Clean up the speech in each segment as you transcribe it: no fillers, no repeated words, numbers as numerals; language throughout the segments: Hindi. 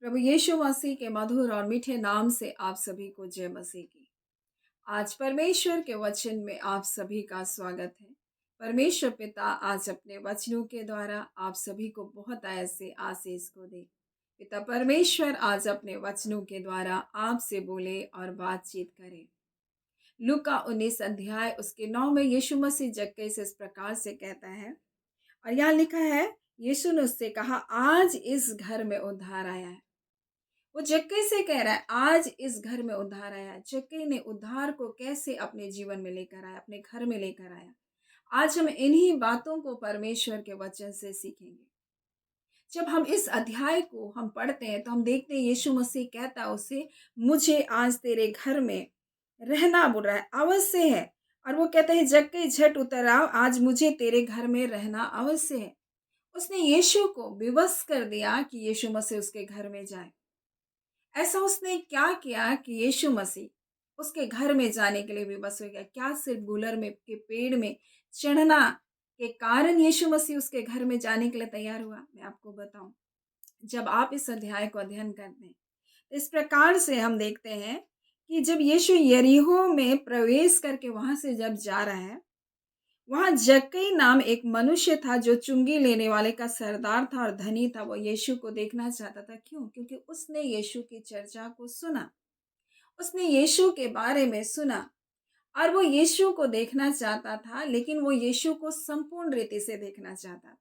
प्रभु यीशु मसीह के मधुर और मीठे नाम से आप सभी को जय मसीह की। आज परमेश्वर के वचन में आप सभी का स्वागत है। परमेश्वर पिता आज अपने वचनों के द्वारा आप सभी को बहुत ऐसे आशीष को दे। पिता परमेश्वर आज अपने वचनों के द्वारा आपसे बोले और बातचीत करे। लूका 19 अध्याय उसके 9 में यीशु मसीह जक्कई से इस प्रकार से कहता है और यहाँ लिखा है, यीशु ने उससे कहा, आज इस घर में उद्धार आया है। वो जक्कई से कह रहा है, आज इस घर में उद्धार आया है। जक्कई ने उद्धार को कैसे अपने जीवन में लेकर आया, अपने घर में लेकर आया। आज हम इन्हीं बातों को परमेश्वर के वचन से सीखेंगे। जब हम इस अध्याय को हम पढ़ते हैं तो हम देखते हैं यीशु मसीह कहता है उसे, मुझे आज तेरे घर में रहना बोल रहा है, अवश्य है। और वो कहता है, जक्कई झट उतर आओ, आज मुझे तेरे घर में रहना अवश्य है। उसने यीशु को विवश कर दिया कि यीशु मसीह उसके घर में जाए। ऐसा उसने क्या किया कि यीशु मसीह उसके घर में जाने के लिए विवश हो गया। क्या सिर्फ गुलर में के पेड़ में चढ़ना के कारण यीशु मसीह उसके घर में जाने के लिए तैयार हुआ? मैं आपको बताऊं, जब आप इस अध्याय को अध्ययन करते हैं तो इस प्रकार से हम देखते हैं कि जब यीशु यरीहो में प्रवेश करके वहां से जब जा रहा है, वहां जक्कई नाम एक मनुष्य था जो चुंगी लेने वाले का सरदार था और धनी था। वो यीशु को देखना चाहता था। क्यों? क्योंकि उसने यीशु की चर्चा को सुना, उसने यीशु के बारे में सुना और वो यीशु को देखना चाहता था, लेकिन वो यीशु को संपूर्ण रीति से देखना चाहता था।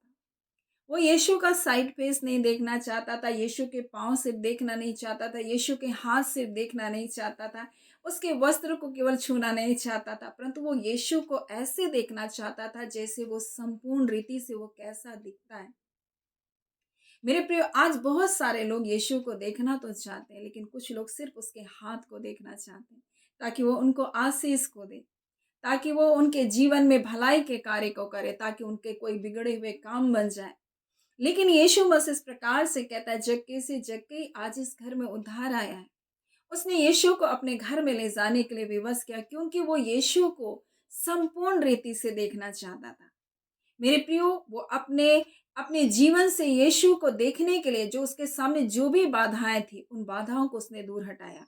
वो यीशु का साइड फेस नहीं देखना चाहता था, यीशु के पाँव सिर्फ देखना नहीं चाहता था, यीशु के हाथ सिर्फ देखना नहीं चाहता था, उसके वस्त्र को केवल छूना नहीं चाहता था, परंतु वो यीशु को ऐसे देखना चाहता था जैसे वो संपूर्ण रीति से वो कैसा दिखता है। मेरे प्रिय, आज बहुत सारे लोग यीशु को देखना तो चाहते हैं, लेकिन कुछ लोग सिर्फ उसके हाथ को देखना चाहते हैं ताकि वो उनको आशीष को दे, ताकि वो उनके जीवन में भलाई के कार्य को करे, ताकि उनके कोई बिगड़े हुए काम बन जाए। लेकिन यीशु मसीह इस प्रकार से कहता है, जक्कई से, जक्कई आज इस घर में उद्धार आया है। उसने यीशु को अपने घर में ले जाने के लिए विवश किया, क्योंकि वो यीशु को संपूर्ण रीति से देखना चाहता था। मेरे प्रियो, वो अपने अपने जीवन से यीशु को देखने के लिए जो उसके सामने जो भी बाधाएं थी, उन बाधाओं को उसने दूर हटाया।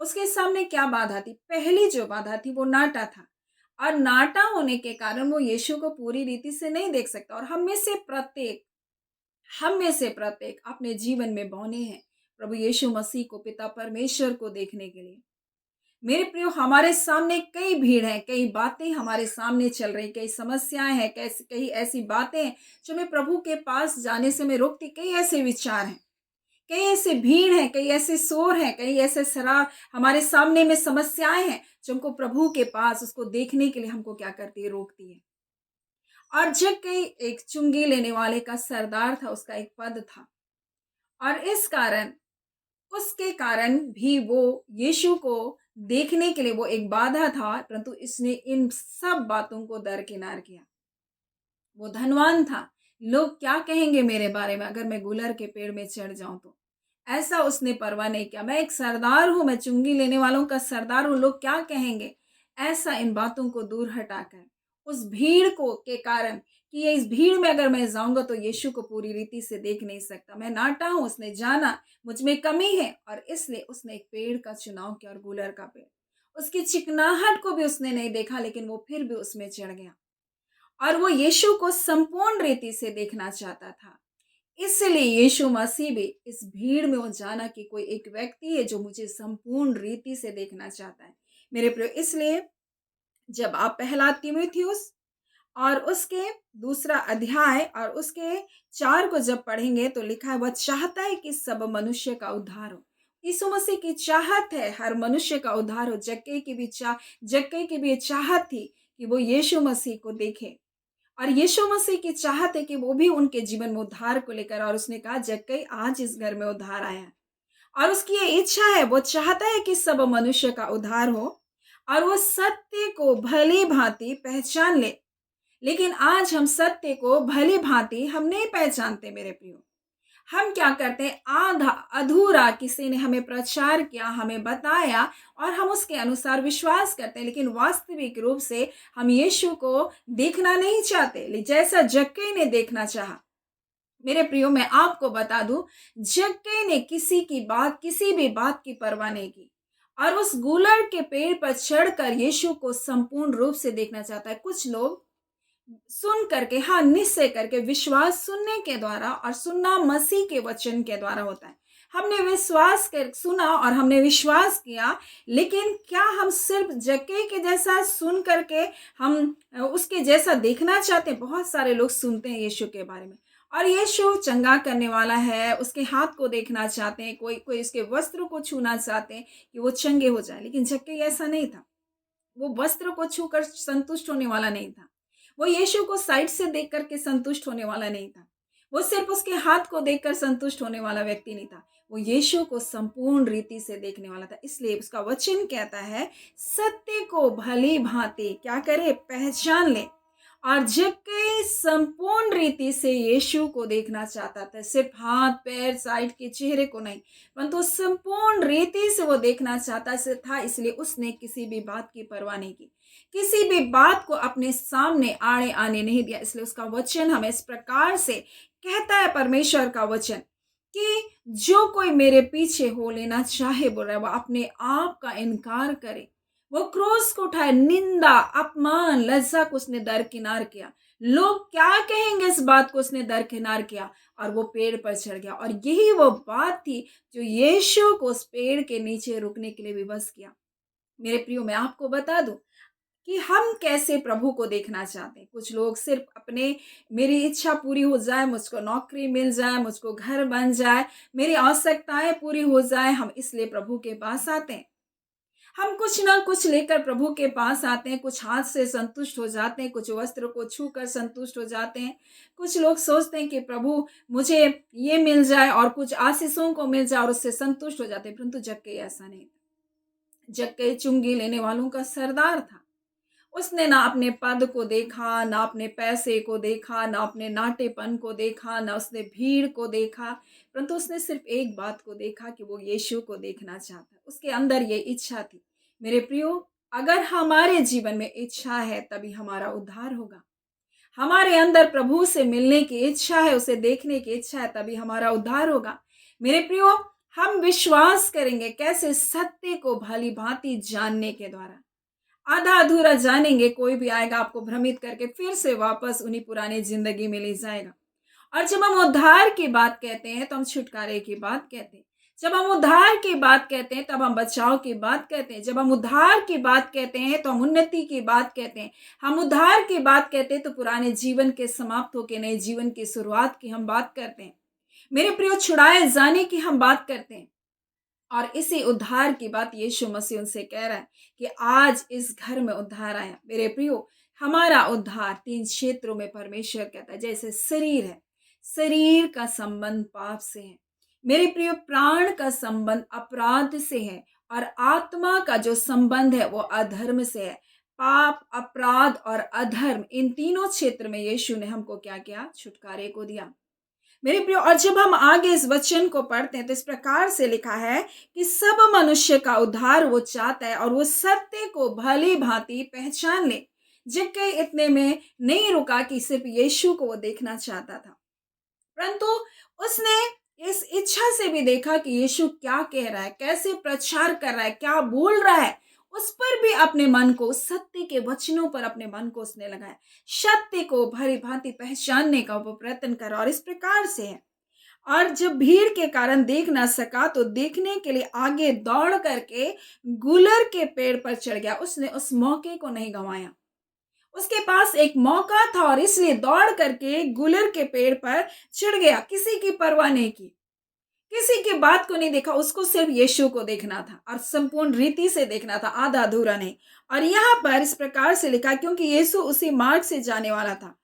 उसके सामने क्या बाधा थी? पहली जो बाधा थी वो नाटा था, और नाटा होने के कारण वो यीशु को पूरी रीति से नहीं देख सकता। और हम में से प्रत्येक अपने जीवन में बौने हैं प्रभु यीशु मसीह को, पिता परमेश्वर को देखने के लिए। मेरे प्रियो, हमारे सामने कई भीड़ है, कई बातें हमारे सामने चल रही, कई समस्याएं हैं, कई ऐसी बातें हैं जो हमें प्रभु के पास जाने से हमें रोकती। कई ऐसे विचार हैं, कई ऐसे भीड़ है, कई ऐसे शोर है, कई ऐसे शराब हमारे सामने में समस्याएं हैं जो हमको प्रभु के पास उसको देखने के लिए हमको क्या करती है? रोकती है। और जक्कई एक चुंगी लेने वाले का सरदार था, उसका एक पद था, और इस कारण उसके कारण भी वो यीशु को देखने के लिए वो एक बाधा था, परंतु इसने इन सब बातों को दरकिनार किया। वो धनवान था। लोग क्या कहेंगे मेरे बारे में अगर मैं गुलर के पेड़ में चढ़ जाऊं तो? ऐसा उसने परवाह नहीं किया। मैं एक सरदार हूं, मैं चुंगी लेने वालों का सरदार हूं, लोग क्या कहेंगे? ऐसा इन बातों को दूर हटाकर उस भीड़ को के कारण कि ये इस भीड़ में अगर मैं जाऊंगा तो यीशु को पूरी रीति से देख नहीं सकता, मैं नाटा हूं, उसने जाना मुझ में कमी है, और इसलिए उसने एक पेड़ का चुनाव किया, और गुलर का पेड़। उसकी चिकनाहट को भी उसने नहीं देखा, लेकिन वो फिर भी उसमें चढ़ गया, और वो यीशु को संपूर्ण रीति से देखना चाहता था। इसलिए यीशु मसीह भी इस भीड़ में वो जाना कि कोई एक व्यक्ति है जो मुझे संपूर्ण रीति से देखना चाहता है। मेरे प्रिय, इसलिए जब आप पहला तीमुथियुस और उसके दूसरा अध्याय और उसके 4 को जब पढ़ेंगे तो लिखा है, वह चाहता है कि सब मनुष्य का उद्धार हो। यीशु मसीह की चाहत है हर मनुष्य का उद्धार हो। जक्कई की भी चाहत थी कि वो यीशु मसीह को देखे, और यीशु मसीह की चाहत है कि वो भी उनके जीवन में उद्धार को लेकर, और उसने कहा, जक्कई आज इस घर में उद्धार आया है। और उसकी ये इच्छा है, वो चाहता है कि सब मनुष्य का उद्धार हो और वो सत्य को भली भांति पहचान ले। लेकिन आज हम सत्य को भली भांति हम नहीं पहचानते मेरे प्रियो। हम क्या करते हैं? आधा अधूरा किसी ने हमें प्रचार किया, हमें बताया, और हम उसके अनुसार विश्वास करते हैं, लेकिन वास्तविक रूप से हम यीशु को देखना नहीं चाहते जैसा जक्कई ने देखना चाहा। मेरे प्रियो, मैं आपको बता दूं, जक्कई ने किसी भी बात की परवाह नहीं की और उस गूलर के पेड़ पर चढ़कर यीशु को संपूर्ण रूप से देखना चाहता है। कुछ लोग सुन करके, हाँ, निश्चय करके, विश्वास सुनने के द्वारा, और सुनना मसीह के वचन के द्वारा होता है। हमने विश्वास कर सुना और हमने विश्वास किया, लेकिन क्या हम सिर्फ जक्कई के जैसा सुन करके हम उसके जैसा देखना चाहते हैं? बहुत सारे लोग सुनते हैं यीशु के बारे में और यीशु चंगा करने वाला है, उसके हाथ को देखना चाहते हैं, कोई कोई उसके वस्त्र को छूना चाहते हैं कि वो चंगे हो जाए, लेकिन जक्कई ऐसा नहीं था। वो वस्त्र को छूकर संतुष्ट होने वाला नहीं था। वो यीशु को साइड से देख कर के संतुष्ट होने वाला नहीं था। वो सिर्फ उसके हाथ को देखकर संतुष्ट होने वाला व्यक्ति नहीं था। वो यीशु को संपूर्ण रीति से देखने वाला था। इसलिए उसका वचन कहता है, सत्य को भली भांति क्या करे? पहचान ले। और जक्कई संपूर्ण रीति से यीशु को देखना चाहता था, सिर्फ हाथ पैर साइड के चेहरे को नहीं, परंतु संपूर्ण रीति से वो देखना चाहता से था। इसलिए उसने किसी भी बात की परवाह नहीं की, किसी भी बात को अपने सामने आड़े आने नहीं दिया। इसलिए उसका वचन हमें इस प्रकार से कहता है, परमेश्वर का वचन, कि जो कोई मेरे पीछे हो लेना चाहे, बोल रहा है, वो अपने आप का इनकार करे, वो क्रूस को उठाए, निंदा अपमान लज्जा को उसने दरकिनार किया। लोग क्या कहेंगे इस बात को उसने दरकिनार किया और वो पेड़ पर चढ़ गया। और यही वो बात थी जो यीशु को उस पेड़ के नीचे रुकने के लिए विवश किया। मेरे प्रियो, मैं आपको बता दूं कि हम कैसे प्रभु को देखना चाहते हैं। कुछ लोग सिर्फ अपने, मेरी इच्छा पूरी हो जाए, मुझको नौकरी मिल जाए, मुझको घर बन जाए, मेरी आवश्यकताएं पूरी हो जाए, हम इसलिए प्रभु के पास आते हैं। हम कुछ ना कुछ लेकर प्रभु के पास आते हैं, कुछ हाथ से संतुष्ट हो जाते हैं, कुछ वस्त्र को छू कर संतुष्ट हो जाते हैं। कुछ लोग सोचते हैं कि प्रभु मुझे ये मिल जाए और कुछ आशीषों को मिल जाए और उससे संतुष्ट हो जाते हैं, परंतु जक्कई ऐसा नहीं था। जक्कई चुंगी लेने वालों का सरदार था। उसने ना अपने पद को देखा, ना अपने पैसे को देखा, ना अपने नाटेपन को देखा, ना उसने भीड़ को देखा, परंतु उसने सिर्फ एक बात को देखा कि वो यीशु को देखना चाहता। उसके अंदर ये इच्छा थी। मेरे प्रियो, अगर हमारे जीवन में इच्छा है तभी हमारा उद्धार होगा। हमारे अंदर प्रभु से मिलने की इच्छा है, उसे देखने की इच्छा है, तभी हमारा उद्धार होगा। मेरे प्रियो, हम विश्वास करेंगे कैसे? सत्य को भली भांति जानने के द्वारा। आधा अधूरा जानेंगे, कोई भी आएगा आपको भ्रमित करके फिर से वापस उन्हीं पुरानी जिंदगी में ले जाएगा। और जब हम उद्धार की बात कहते हैं तो हम छुटकारे की बात कहते हैं। जब हम उद्धार की बात कहते हैं तब हम बचाव की बात कहते हैं। जब हम उद्धार की बात कहते हैं तो हम उन्नति की बात कहते हैं। हम उद्धार की बात कहते हैं तो पुराने जीवन के समाप्त होकर नए जीवन की शुरुआत की हम बात करते हैं। मेरे प्रियो, छुड़ाए जाने की हम बात करते हैं। और इसी उद्धार की बात यीशु मसीह उनसे कह रहा है कि आज इस घर में उद्धार आया। मेरे प्रियो, हमारा उद्धार 3 क्षेत्रों में परमेश्वर कहता है। जैसे शरीर है, शरीर का संबंध पाप से है। मेरे प्रियो, प्राण का संबंध अपराध से है और आत्मा का जो संबंध है वो अधर्म से है। पाप, अपराध और अधर्म, इन तीनों क्षेत्र में यीशु ने हमको क्या किया? छुटकारे को दिया। मेरे प्रियो, और जब हम आगे इस वचन को पढ़ते हैं तो इस प्रकार से लिखा है कि सब मनुष्य का उद्धार वो चाहता है और वो सत्य को भली भांति पहचान ले। जक्कई इतने में नहीं रुका कि सिर्फ यीशु को वो देखना चाहता था, परंतु उसने इस इच्छा से भी देखा कि यीशु क्या कह रहा है, कैसे प्रचार कर रहा है, क्या बोल रहा है। उस पर भी अपने मन को, सत्य के वचनों पर अपने मन को उसने लगाया। सत्य को भली भांति पहचानने का वो प्रयत्न करा और इस प्रकार से है। और जब भीड़ के कारण देख ना सका तो देखने के लिए आगे दौड़ करके गुलर के पेड़ पर चढ़ गया। उसने उस मौके को नहीं गंवाया। उसके पास एक मौका था और इसलिए दौड़ करके गुलर के पेड़ पर चढ़ गया। किसी की परवाह नहीं की, किसी की बात को नहीं देखा। उसको सिर्फ यीशु को देखना था और संपूर्ण रीति से देखना था, आधा अधूरा नहीं। और यहाँ पर इस प्रकार से लिखा, क्योंकि यीशु उसी मार्ग से जाने वाला था।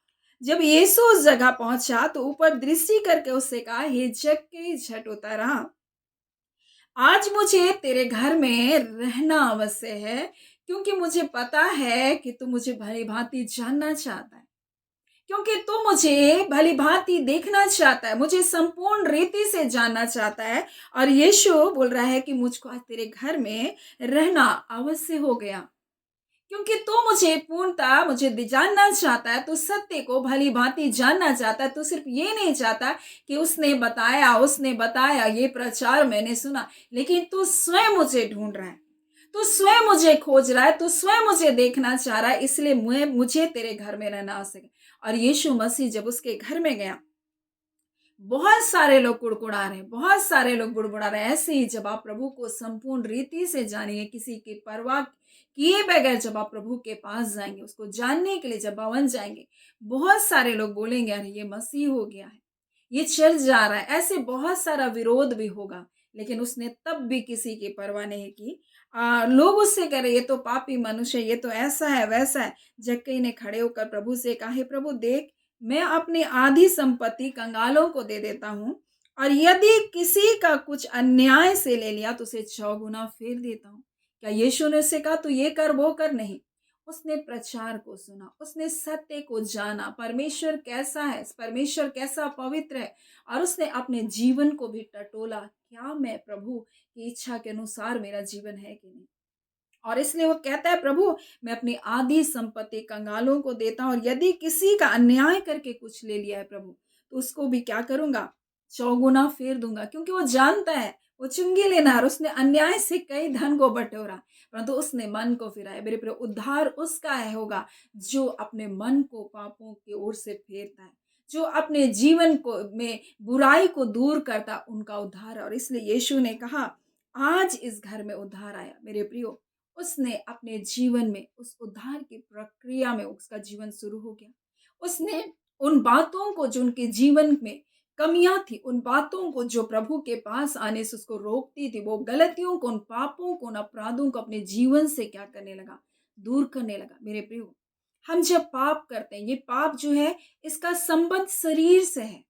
जब यीशु उस जगह पहुंचा तो ऊपर दृष्टि करके उससे कहा, हे जक्कई, झट उतर आ, आज मुझे तेरे घर में रहना अवश्य है, क्योंकि मुझे पता है कि तू मुझे भली भांति जानना चाहता है, क्योंकि तू मुझे भली भांति देखना चाहता है, मुझे संपूर्ण रीति से जानना चाहता है। और यीशु बोल रहा है कि मुझको आज तेरे घर में रहना अवश्य हो गया। क्योंकि तू मुझे पूर्णतः मुझे जानना चाहता है, तू सत्य को भली भांति जानना चाहता है। तू सिर्फ ये नहीं चाहता कि उसने बताया, ये प्रचार मैंने सुना, लेकिन तू स्वयं मुझे ढूंढ रहा है, तू स्वयं मुझे खोज रहा है, तू स्वयं मुझे देखना चाह रहा है, इसलिए मुझे तेरे घर में रहना आवश्यक है। और यीशु मसीह जब उसके घर में गया, बहुत सारे लोग कुड़कुड़ा रहे हैं, बहुत सारे लोग बुड़बुड़ा रहे हैं। ऐसे ही जब आप प्रभु को संपूर्ण रीति से जानेंगे, किसी की परवाह किए बगैर जब आप प्रभु के पास जाएंगे, उसको जानने के लिए जब भवन जाएंगे, बहुत सारे लोग बोलेंगे अरे ये मसीह हो गया है, ये चल जा रहा है। ऐसे बहुत सारा विरोध भी होगा, लेकिन उसने तब भी किसी की परवाह नहीं की। लोग उससे कह रहे ये तो पापी मनुष्य, ये तो ऐसा है वैसा है। जक्कई ने खड़े होकर प्रभु से कहा, हे प्रभु देख, मैं अपनी आधी संपत्ति कंगालों को दे देता हूँ, और यदि किसी का कुछ अन्याय से ले लिया तो उसे 6 गुना फेर देता हूँ। क्या यीशु ने उससे कहा तू ये कर वो कर? नहीं। उसने प्रचार को सुना, उसने सत्य को जाना, परमेश्वर कैसा है, परमेश्वर कैसा पवित्र है, और उसने अपने जीवन को भी टटोला, क्या मैं प्रभु की इच्छा के अनुसार मेरा जीवन है कि नहीं। और इसलिए वो कहता है प्रभु मैं अपनी आधी संपत्ति कंगालों को देता हूँ, और यदि किसी का अन्याय करके कुछ ले लिया है प्रभु, तो उसको भी क्या करूंगा? 100 गुना फेर दूंगा। क्योंकि वो जानता है वो चुंगी लेना, और उसने अन्याय से कई धन को बटोरा, परंतु उसने मन को फिराया। मेरे प्रिय, उद्धार उसका है होगा जो अपने मन को पापों की ओर से फेरता है, जो अपने जीवन को में बुराई को दूर करता, उनका उद्धार है। और इसलिए यीशु ने कहा आज इस घर में उद्धार आया। मेरे प्रियो, उसने अपने जीवन में उस उद्धार की प्रक्रिया में उसका जीवन शुरू हो गया। उसने उन बातों को जो उनके जीवन में कमियां थी, उन बातों को जो प्रभु के पास आने से उसको रोकती थी, वो गलतियों को, उन पापों को, उन अपराधों को अपने जीवन से क्या करने लगा? दूर करने लगा। मेरे प्रियो, हम जब पाप करते हैं, ये पाप जो है इसका संबंध शरीर से है,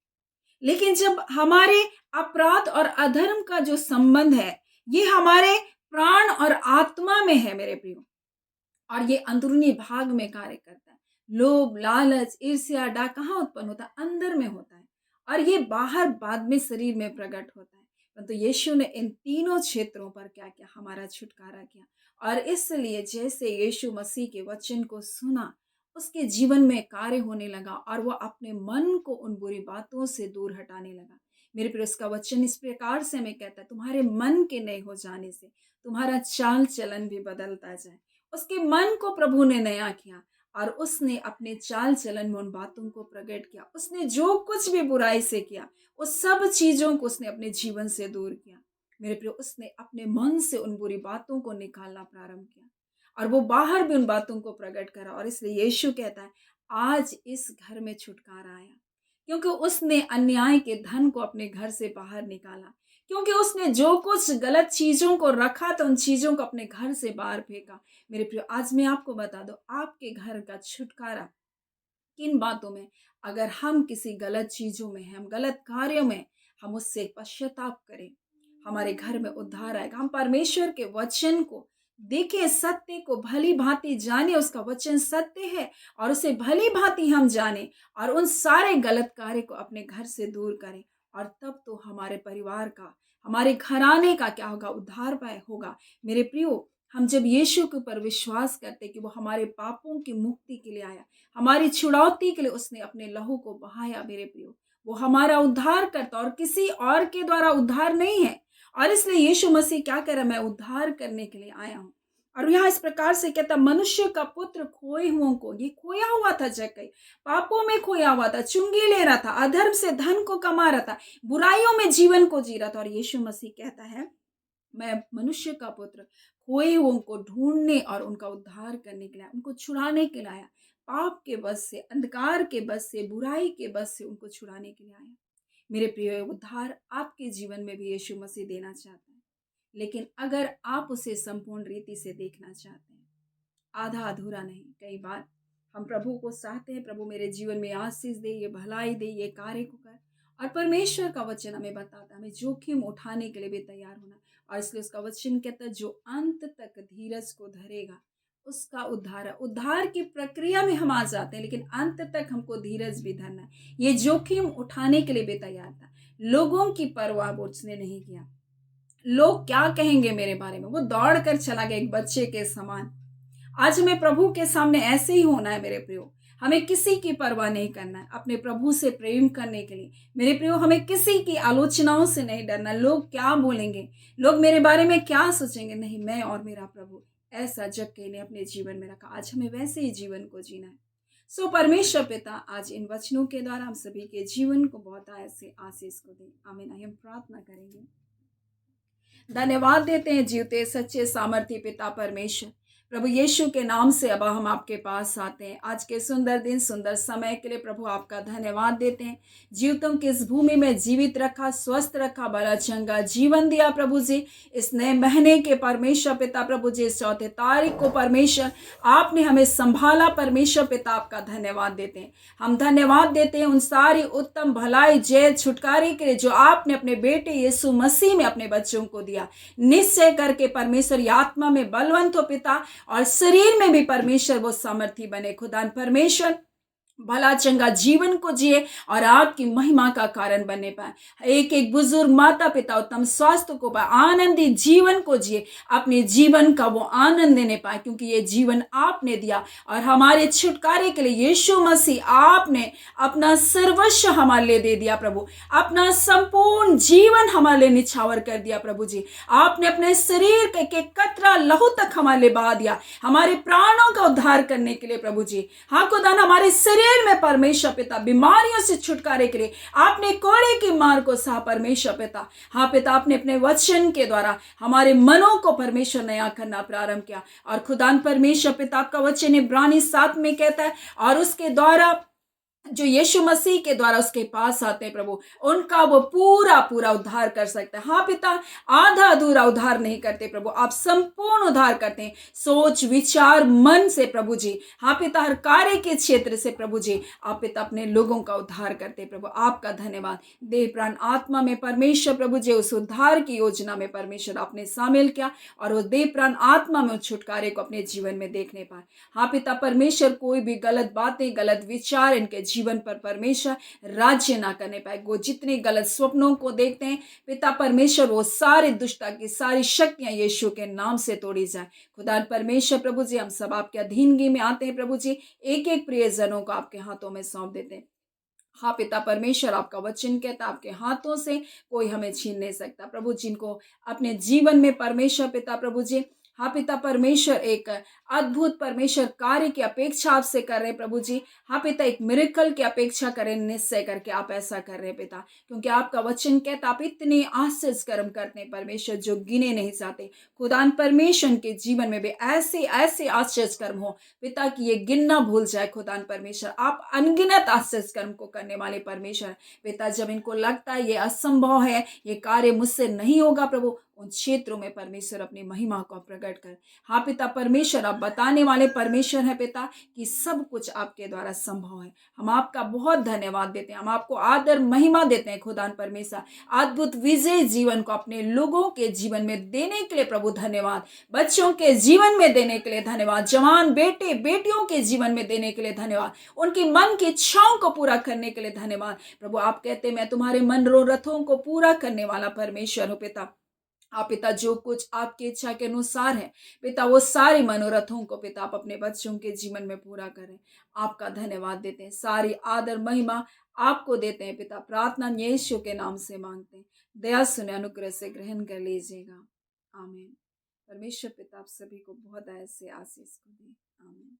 लेकिन जब हमारे अपराध और अधर्म का जो संबंध है, ये हमारे प्राण और आत्मा में है मेरे प्रियो, और ये अंदरूनी भाग में कार्य करता है। लोभ, लालच, ईर्ष्या, डा कहाँ उत्पन्न होता है? अंदर में होता है, और ये बाहर बाद में शरीर में प्रकट होता है। परंतु यीशु ने इन तीनों क्षेत्रों पर क्या किया? हमारा छुटकारा किया। और इसलिए जैसे यीशु मसीह के वचन को सुना, उसके जीवन में कार्य होने लगा, और वो अपने मन को उन बुरी बातों से दूर हटाने लगा। मेरे प्रिय, उसका वचन इस प्रकार से हमें कहता है, तुम्हारे मन के नए हो जाने से तुम्हारा चाल चलन भी बदलता जाए। उसके मन को प्रभु ने नया किया, और उसने अपने चाल चलन में उन बातों को प्रकट किया। उसने जो कुछ भी बुराई से किया, उस सब चीजों को उसने अपने जीवन से दूर किया। मेरे प्रिय, उसने अपने मन से उन बुरी बातों को निकालना प्रारंभ किया, और वो बाहर भी उन बातों को प्रकट करा। और इसलिए यीशु कहता है आज इस घर में छुटकारा आया, क्योंकि उसने अन्याय के धन को अपने घर से बाहर निकाला, क्योंकि उसने जो कुछ गलत चीजों को रखा था, उन चीजों को अपने घर से बाहर फेंका। मेरे प्रियो, आज मैं आपको बता दो, आपके घर का छुटकारा किन बातों में? अगर हम किसी गलत चीजों में हैं, हम गलत कार्यों में, हम उससे पश्चाताप करें, हमारे घर में उद्धार आएगा। हम परमेश्वर के वचन को देखें, सत्य को भली भांति जाने, उसका वचन सत्य है, और उसे भली भांति हम जाने, और उन सारे गलत कार्य को अपने घर से दूर करें। और तब तो हमारे परिवार का, हमारे घराने का क्या होगा? उद्धार पाए होगा। मेरे प्रियो, हम जब यीशु के ऊपर विश्वास करते कि वो हमारे पापों की मुक्ति के लिए आया, हमारी छुड़ौती के लिए उसने अपने लहू को बहाया, मेरे प्रियो, वो हमारा उद्धार करता, और किसी और के द्वारा उद्धार नहीं है। और इसलिए यीशु मसीह क्या कह रहा है? मैं उद्धार करने के लिए आया हूँ। और यहाँ इस प्रकार से कहता, मनुष्य का पुत्र खोए हुओं को, ये खोया हुआ था जक्कई, पापों में खोया हुआ था, चुंगी ले रहा था, अधर्म से धन को कमा रहा था, बुराइयों में जीवन को जी रहा था। और यीशु मसीह कहता है मैं मनुष्य का पुत्र खोए हुओं को ढूंढने और उनका उद्धार करने के लिए, उनको छुड़ाने के लिए आया। पाप के बस से, अंधकार के बस से, बुराई के बस से उनको छुड़ाने के लिए आया। मेरे प्रिय, उद्धार आपके जीवन में भी यीशु मसीह देना चाहता है, लेकिन अगर आप उसे संपूर्ण रीति से देखना चाहते हैं, आधा अधूरा नहीं। कई बार हम प्रभु को चाहते हैं, प्रभु मेरे जीवन में आशीष दे, ये भलाई दे, ये कार्य को कर, और परमेश्वर का वचन हमें बताता है हमें जोखिम उठाने के लिए भी तैयार होना। और इसलिए उसका वचन कहता है जो अंत तक धीरज को धरेगा उसका उद्धार है। उद्धार की प्रक्रिया में हम आ जाते हैं, लेकिन अंत तक हमको धीरज भी धरना है। ये जोखिम उठाने के लिए भी तैयार था। लोगों की परवाह उसने नहीं किया, लोग क्या कहेंगे मेरे बारे में, वो दौड़ कर चला गया एक बच्चे के समान। आज हमें प्रभु के सामने ऐसे ही होना है मेरे प्रियो। हमें किसी की परवाह नहीं करना है, अपने प्रभु से प्रेम करने के लिए मेरे प्रियो हमें किसी की आलोचनाओं से नहीं डरना। लोग क्या बोलेंगे, लोग मेरे बारे में क्या सोचेंगे, नहीं, मैं और मेरा प्रभु ऐसा जग के इन्हें अपने जीवन में रखा। आज हमें वैसे ही जीवन को जीना है। परमेश्वर पिता आज इन वचनों के द्वारा हम सभी के जीवन को बहुत ऐसे आशीष को दे। आमीन। हम प्रार्थना करेंगे। धन्यवाद देते हैं जीवते सच्चे सामर्थ्य पिता परमेश्वर, प्रभु यीशु के नाम से अब हम आपके पास आते हैं। आज के सुंदर दिन, सुंदर समय के लिए प्रभु आपका धन्यवाद देते हैं। जीवतों की इस भूमि में जीवित रखा, स्वस्थ रखा, बड़ा चंगा जीवन दिया प्रभु जी। इस नए महीने के परमेश्वर पिता प्रभु जी, इस 4 तारीख को परमेश्वर आपने हमें संभाला। परमेश्वर पिता आपका धन्यवाद देते हैं। हम धन्यवाद देते हैं उन सारी उत्तम भलाई, जय, छुटकारे के लिए जो आपने अपने बेटे यीशु मसीह में अपने बच्चों को दिया। निश्चय करके परमेश्वर आत्मा में बलवंत हो पिता, और शरीर में भी परमेश्वर वो सामर्थी बने। खुदा परमेश्वर भला चंगा जीवन को जिए और आपकी महिमा का कारण बनने पाए। एक एक बुजुर्ग माता पिता उत्तम स्वास्थ्य को पाए, आनंदी जीवन को जिए, अपने जीवन का वो आनंद लेने पाए, क्योंकि ये जीवन आपने दिया और हमारे छुटकारे के लिए यीशु मसीह आपने अपना सर्वस्व हमारे लिए दे दिया प्रभु। अपना संपूर्ण जीवन हमारे लिए निछावर कर दिया प्रभु जी। आपने अपने शरीर के कतरा लहू तक हमारे लिए बहा दिया, हमारे प्राणों का उद्धार करने के लिए प्रभु जी। हाँ खुदा, हमारे शरीर में परमेश्वर पिता बीमारियों से छुटकारे के लिए आपने कोड़े की मार को सहा परमेश्वर पिता। हाँ पिता, आपने अपने वचन के द्वारा हमारे मनों को परमेश्वर नया करना प्रारंभ किया। और खुदान परमेश्वर पिता, आपका वचन इब्रानी 7 में कहता है, और उसके द्वारा जो यीशु मसीह के द्वारा उसके पास आते हैं प्रभु, उनका वो पूरा पूरा उद्धार कर सकता है। हाँ पिता, आधा अधूरा उद्धार नहीं करते प्रभु, आप संपूर्ण उद्धार करते हैं, सोच विचार मन से प्रभु जी। हाँ पिता, हर कार्य के क्षेत्र से प्रभु जी आप पिता अपने लोगों का उद्धार करते प्रभु। आपका धन्यवाद। देह प्राण आत्मा में परमेश्वर प्रभु जी उस उद्धार की योजना में परमेश्वर आपने शामिल किया, और वो देह प्राण आत्मा में उस छुटकारे को अपने जीवन में देखने पाए। हाँ पिता परमेश्वर, कोई भी गलत बातें, गलत विचार इनके जीवन पर परमेश्वर राज्य ना करने पाए। वो जितने गलत स्वप्नों को देखते हैं पिता परमेश्वर, वो सारी दुष्टता की सारी शक्तियां यीशु के नाम से तोड़ी जाए। खुदा परमेश्वर प्रभु जी, हम सब आपके अधीनगी में आते हैं प्रभु जी। एक एक प्रियजनों को आपके हाथों में सौंप देते हैं। हाँ पिता परमेश्वर, आपका वचन कहता है आपके हाथों से कोई हमें छीन नहीं सकता प्रभु। जिनको अपने जीवन में परमेश्वर पिता प्रभु जी, हाँ पिता परमेश्वर, एक अद्भुत परमेश्वर कार्य की अपेक्षा आपसे कर रहे हैं प्रभु जी। हाँ पिता, एक मिरेकल की अपेक्षा करें, निश्चय करके आप ऐसा कर रहे हैं पिता, क्योंकि आपका वचन कहता आप इतने आश्चर्य कर्म करते हैं परमेश्वर जो गिने नहीं जाते। खुदान परमेश्वर के जीवन में भी ऐसे ऐसे आश्चर्य कर्म हो पिता कि ये गिनना भूल जाए। खुदान परमेश्वर, आप अनगिनत आश्चर्य कर्म को करने वाले परमेश्वर पिता। जब इनको लगता है ये असंभव है, ये कार्य मुझसे नहीं होगा प्रभु, उन क्षेत्रों में परमेश्वर अपनी महिमा को प्रकट कर। हाँ पिता परमेश्वर, आप बताने वाले परमेश्वर है पिता कि सब कुछ आपके द्वारा संभव है। हम आपका बहुत धन्यवाद देते हैं, हम आपको आदर महिमा देते हैं खुदान परमेश्वर। अद्भुत विजय जीवन को अपने लोगों के जीवन में देने के लिए प्रभु धन्यवाद। बच्चों के जीवन में देने के लिए धन्यवाद। जवान बेटे बेटियों के जीवन में देने के लिए धन्यवाद। उनकी मन की इच्छाओं को पूरा करने के लिए धन्यवाद प्रभु। आप कहते मैं तुम्हारे मनोरथों को पूरा करने वाला परमेश्वर हूँ पिता। आप पिता, जो कुछ आपकी इच्छा के अनुसार है पिता, वो सारी मनोरथों को पिता आप अपने बच्चों के जीवन में पूरा करें। आपका धन्यवाद देते हैं, सारी आदर महिमा आपको देते हैं पिता। प्रार्थना यीशु के नाम से मांगते हैं, दया सुने अनुग्रह से ग्रहण कर लीजिएगा। आमीन। परमेश्वर पिता आप सभी को बहुत ऐसे आशीष को दे। आमीन।